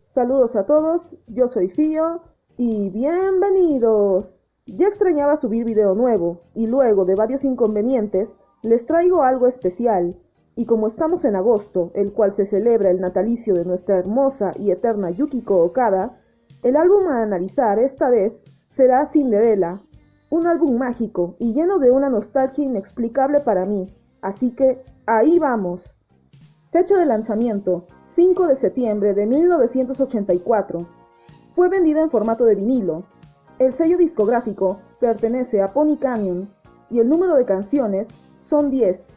Saludos a todos, yo soy Fío y bienvenidos. Ya extrañaba subir video nuevo y luego de varios inconvenientes les traigo algo especial. Y como estamos en agosto, el cual se celebra el natalicio de nuestra hermosa y eterna Yukiko Okada, el álbum a analizar esta vez será Cinderella, un álbum mágico y lleno de una nostalgia inexplicable para mí, así que ahí vamos. Fecha de lanzamiento: 5 de septiembre de 1984. Fue vendido en formato de vinilo. El sello discográfico pertenece a Pony Canyon y el número de canciones son 10.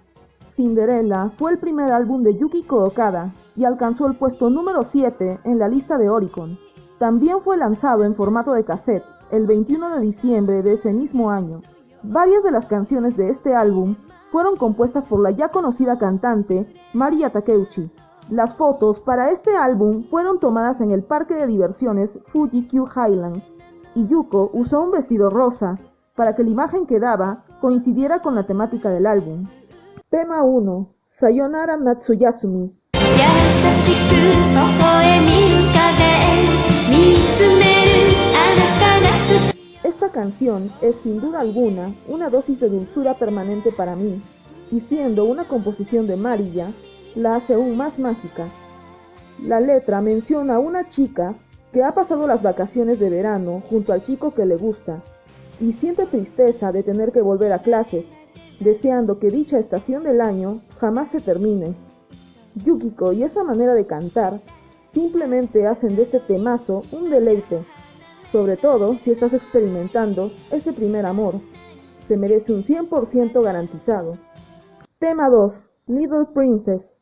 Cinderella fue el primer álbum de Yukiko Okada y alcanzó el puesto número 7 en la lista de Oricon. También fue lanzado en formato de cassette el 21 de diciembre de ese mismo año. Varias de las canciones de este álbum fueron compuestas por la ya conocida cantante Maria Takeuchi. Las fotos para este álbum fueron tomadas en el parque de diversiones Fuji-Q Highland, y Yuko usó un vestido rosa para que la imagen que daba coincidiera con la temática del álbum. Tema 1. Sayonara Natsuyasumi. Esta canción es sin duda alguna una dosis de dulzura permanente para mí, y siendo una composición de Mariya, la hace aún más mágica. La letra menciona a una chica que ha pasado las vacaciones de verano junto al chico que le gusta y siente tristeza de tener que volver a clases, deseando que dicha estación del año jamás se termine. Yukiko y esa manera de cantar simplemente hacen de este temazo un deleite, sobre todo si estás experimentando ese primer amor. Se merece un 100% garantizado. Tema 2. Little Princess.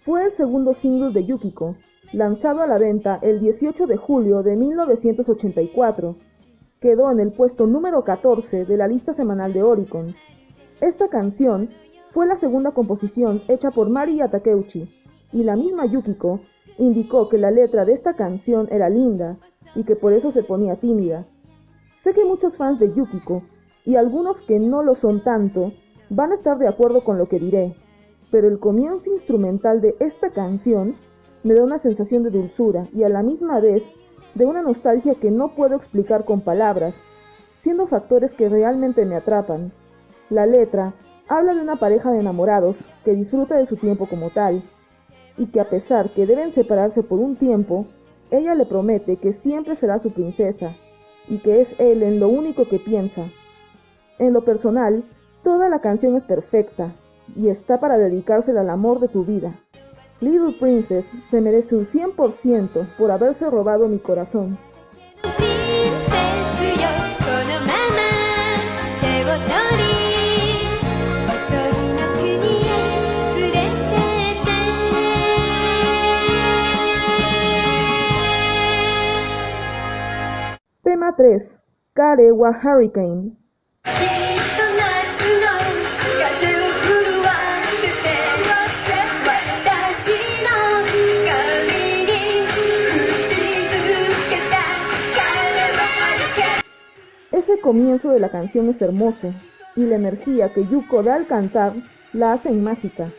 Fue el segundo single de Yukiko, lanzado a la venta el 18 de julio de 1984. Quedó en el puesto número 14 de la lista semanal de Oricon. Esta canción fue la segunda composición hecha por Maria Takeuchi, y la misma Yukiko indicó que la letra de esta canción era linda y que por eso se ponía tímida. Sé que muchos fans de Yukiko, y algunos que no lo son tanto, van a estar de acuerdo con lo que diré, pero el comienzo instrumental de esta canción me da una sensación de dulzura y a la misma vez de una nostalgia que no puedo explicar con palabras, siendo factores que realmente me atrapan. La letra habla de una pareja de enamorados que disfruta de su tiempo como tal, y que a pesar que deben separarse por un tiempo, ella le promete que siempre será su princesa, y que es él en lo único que piensa. En lo personal, toda la canción es perfecta, y está para dedicársela al amor de tu vida. Little Princess se merece un 100% por haberse robado mi corazón. Tema 3. Kare wa Hurricane. Ese comienzo de la canción es hermoso, y la energía que Yuko da al cantar la hacen mágica.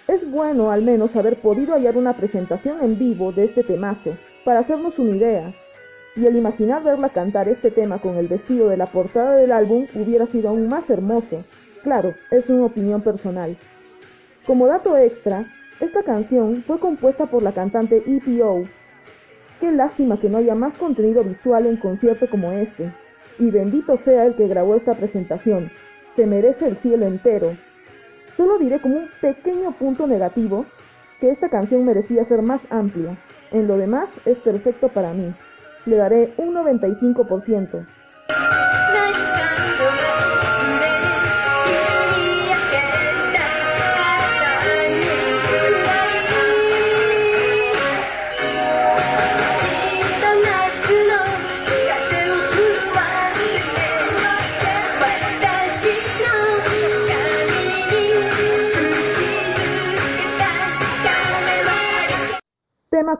Es bueno al menos haber podido hallar una presentación en vivo de este temazo, para hacernos una idea, y el imaginar verla cantar este tema con el vestido de la portada del álbum hubiera sido aún más hermoso. Claro, es una opinión personal. Como dato extra, esta canción fue compuesta por la cantante EPO. Qué lástima que no haya más contenido visual en concierto como este. Y bendito sea el que grabó esta presentación, se merece el cielo entero. Solo diré como un pequeño punto negativo, que esta canción merecía ser más amplia. En lo demás es perfecto para mí. Le daré un 95%.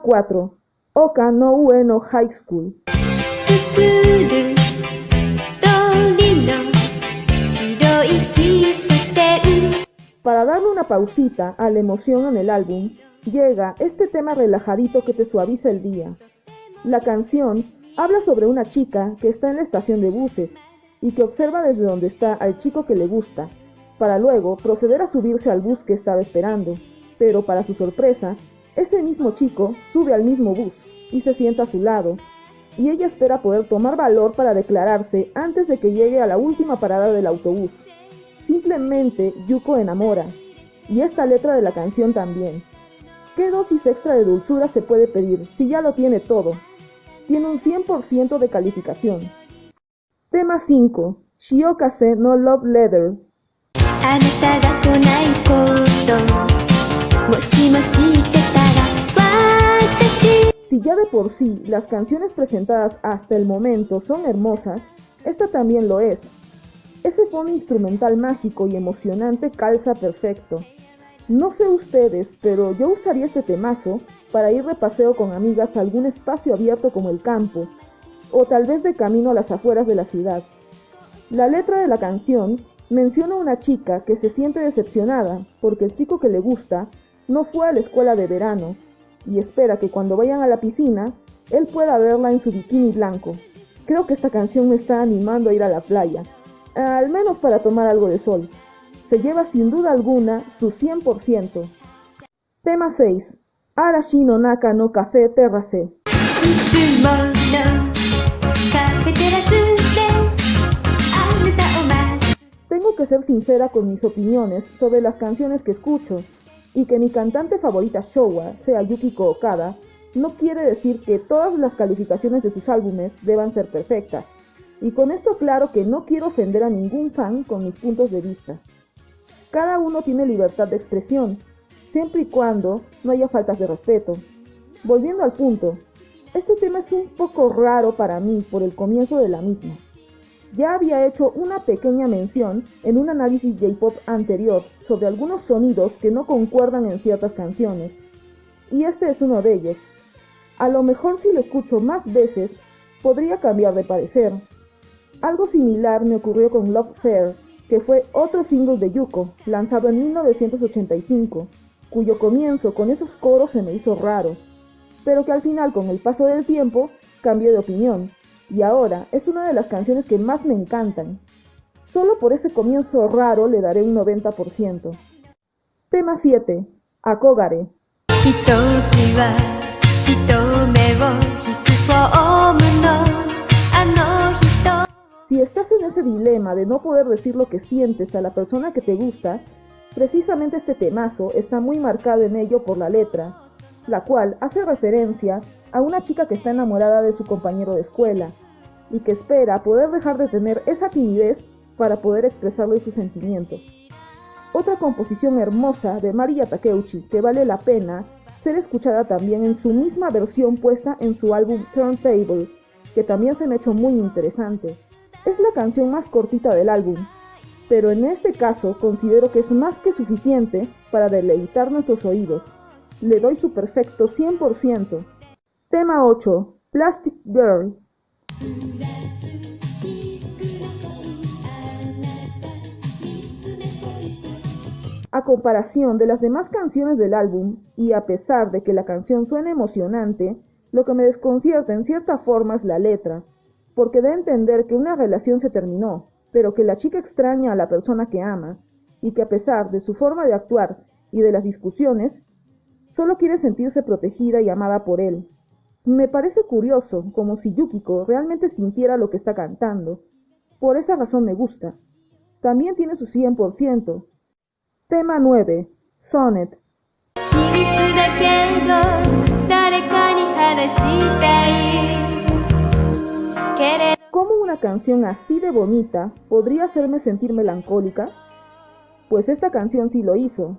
4. Oka no Ue no High School. Para darle una pausita a la emoción en el álbum, llega este tema relajadito que te suaviza el día. La canción habla sobre una chica que está en la estación de buses y que observa desde donde está al chico que le gusta, para luego proceder a subirse al bus que estaba esperando. Pero para su sorpresa, ese mismo chico sube al mismo bus y se sienta a su lado, y ella espera poder tomar valor para declararse antes de que llegue a la última parada del autobús. Simplemente Yuko enamora, y esta letra de la canción también. ¿Qué dosis extra de dulzura se puede pedir si ya lo tiene todo? Tiene un 100% de calificación. Tema 5. Shiokase no Love Letter. Si ya de por sí las canciones presentadas hasta el momento son hermosas, esta también lo es. Ese fondo instrumental mágico y emocionante calza perfecto. No sé ustedes, pero yo usaría este temazo para ir de paseo con amigas a algún espacio abierto como el campo, o tal vez de camino a las afueras de la ciudad. La letra de la canción menciona a una chica que se siente decepcionada porque el chico que le gusta no fue a la escuela de verano y espera que cuando vayan a la piscina, él pueda verla en su bikini blanco. Creo que esta canción me está animando a ir a la playa, al menos para tomar algo de sol. Se lleva sin duda alguna su 100%. Tema 6. Arashi no Naka no Café Terrace. Tengo que ser sincera con mis opiniones sobre las canciones que escucho, y que mi cantante favorita Showa sea Yukiko Okada no quiere decir que todas las calificaciones de sus álbumes deban ser perfectas, y con esto claro que no quiero ofender a ningún fan con mis puntos de vista. Cada uno tiene libertad de expresión, siempre y cuando no haya faltas de respeto. Volviendo al punto, este tema es un poco raro para mí por el comienzo de la misma. Ya había hecho una pequeña mención en un análisis J-Pop anterior sobre algunos sonidos que no concuerdan en ciertas canciones, y este es uno de ellos. A lo mejor si lo escucho más veces, podría cambiar de parecer. Algo similar me ocurrió con Love Fair, que fue otro single de Yuko, lanzado en 1985, cuyo comienzo con esos coros se me hizo raro, pero que al final con el paso del tiempo cambié de opinión, y ahora es una de las canciones que más me encantan. Solo por ese comienzo raro le daré un 90%. Tema 7. Akogare. Si estás en ese dilema de no poder decir lo que sientes a la persona que te gusta, precisamente este temazo está muy marcado en ello por la letra, la cual hace referencia a una chica que está enamorada de su compañero de escuela y que espera poder dejar de tener esa timidez para poder expresarle sus sentimientos. Otra composición hermosa de Mari Takeuchi que vale la pena ser escuchada también en su misma versión puesta en su álbum Turntable, que también se me ha hecho muy interesante. Es la canción más cortita del álbum, pero en este caso considero que es más que suficiente para deleitar nuestros oídos. Le doy su perfecto 100%. Tema 8. Plastic Girl. A comparación de las demás canciones del álbum, y a pesar de que la canción suena emocionante, lo que me desconcierta en cierta forma es la letra, porque da a entender que una relación se terminó, pero que la chica extraña a la persona que ama, y que a pesar de su forma de actuar y de las discusiones, solo quiere sentirse protegida y amada por él. Me parece curioso, como si Yukiko realmente sintiera lo que está cantando. Por esa razón me gusta. También tiene su 100%. Tema 9. Sonnet. ¿Cómo una canción así de bonita podría hacerme sentir melancólica? Pues esta canción sí lo hizo.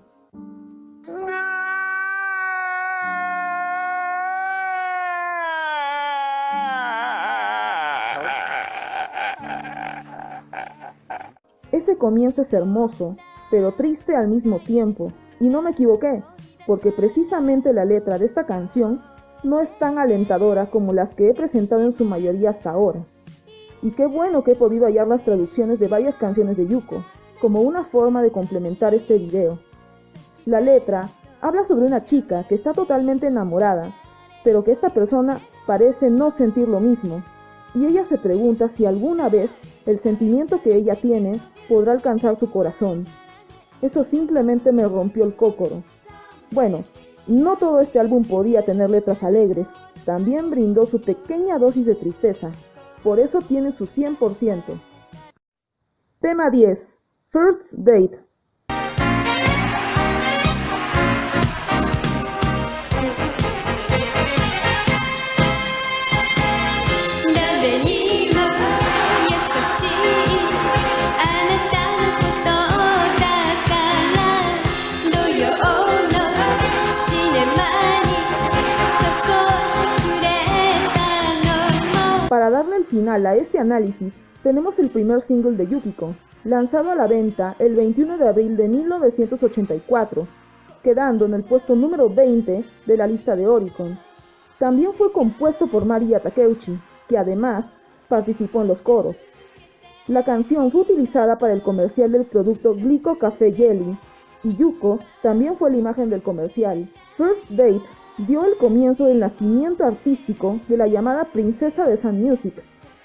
Ese comienzo es hermoso, pero triste al mismo tiempo, y no me equivoqué, porque precisamente la letra de esta canción no es tan alentadora como las que he presentado en su mayoría hasta ahora. Y qué bueno que he podido hallar las traducciones de varias canciones de Yuko, como una forma de complementar este video. La letra habla sobre una chica que está totalmente enamorada, pero que esta persona parece no sentir lo mismo, y ella se pregunta si alguna vez el sentimiento que ella tiene podrá alcanzar su corazón. Eso simplemente me rompió el cócoro. Bueno, no todo este álbum podía tener letras alegres, también brindó su pequeña dosis de tristeza, por eso tiene su 100%. Tema 10. First Date. Para darle el final a este análisis, tenemos el primer single de Yukiko, lanzado a la venta el 21 de abril de 1984, quedando en el puesto número 20 de la lista de Oricon. También fue compuesto por Maria Takeuchi, que además participó en los coros. La canción fue utilizada para el comercial del producto Glico Café Jelly, y Yuko también fue la imagen del comercial. First Date dio el comienzo del nacimiento artístico de la llamada Princesa de Sun Music,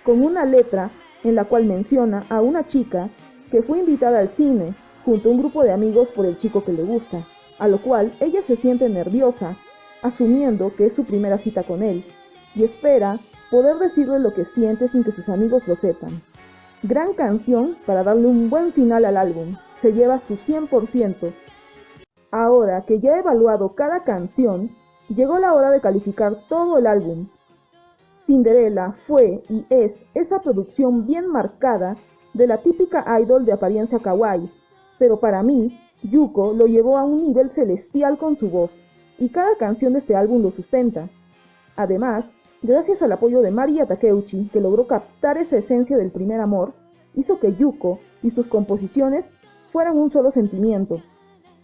con una letra en la cual menciona a una chica que fue invitada al cine junto a un grupo de amigos por el chico que le gusta, a lo cual ella se siente nerviosa, asumiendo que es su primera cita con él, y espera poder decirle lo que siente sin que sus amigos lo sepan. Gran canción para darle un buen final al álbum, se lleva su 100%. Ahora que ya he evaluado cada canción, llegó la hora de calificar todo el álbum. Cinderella fue y es esa producción bien marcada de la típica idol de apariencia kawaii, pero para mí, Yuko lo llevó a un nivel celestial con su voz, y cada canción de este álbum lo sustenta. Además, gracias al apoyo de Maria Takeuchi, que logró captar esa esencia del primer amor, hizo que Yuko y sus composiciones fueran un solo sentimiento.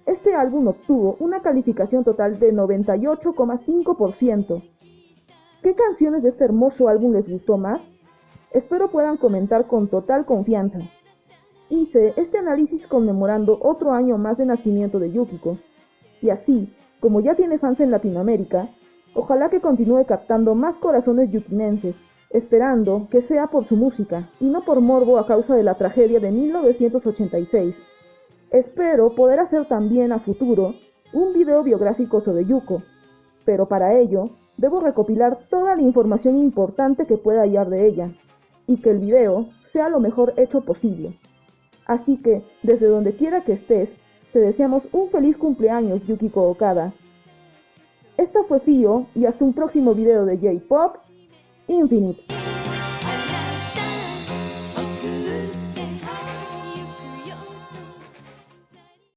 Este álbum obtuvo una calificación total de 98,5%. ¿Qué canciones de este hermoso álbum les gustó más? Espero puedan comentar con total confianza. Hice este análisis conmemorando otro año más de nacimiento de Yukiko, y así, como ya tiene fans en Latinoamérica, ojalá que continúe captando más corazones yukinenses, esperando que sea por su música y no por morbo a causa de la tragedia de 1986. Espero poder hacer también a futuro un video biográfico sobre Yuko, pero para ello debo recopilar toda la información importante que pueda hallar de ella, y que el video sea lo mejor hecho posible. Así que, desde donde quiera que estés, te deseamos un feliz cumpleaños, Yukiko Okada. Esta fue Fio, y hasta un próximo video de J-Pop Infinite.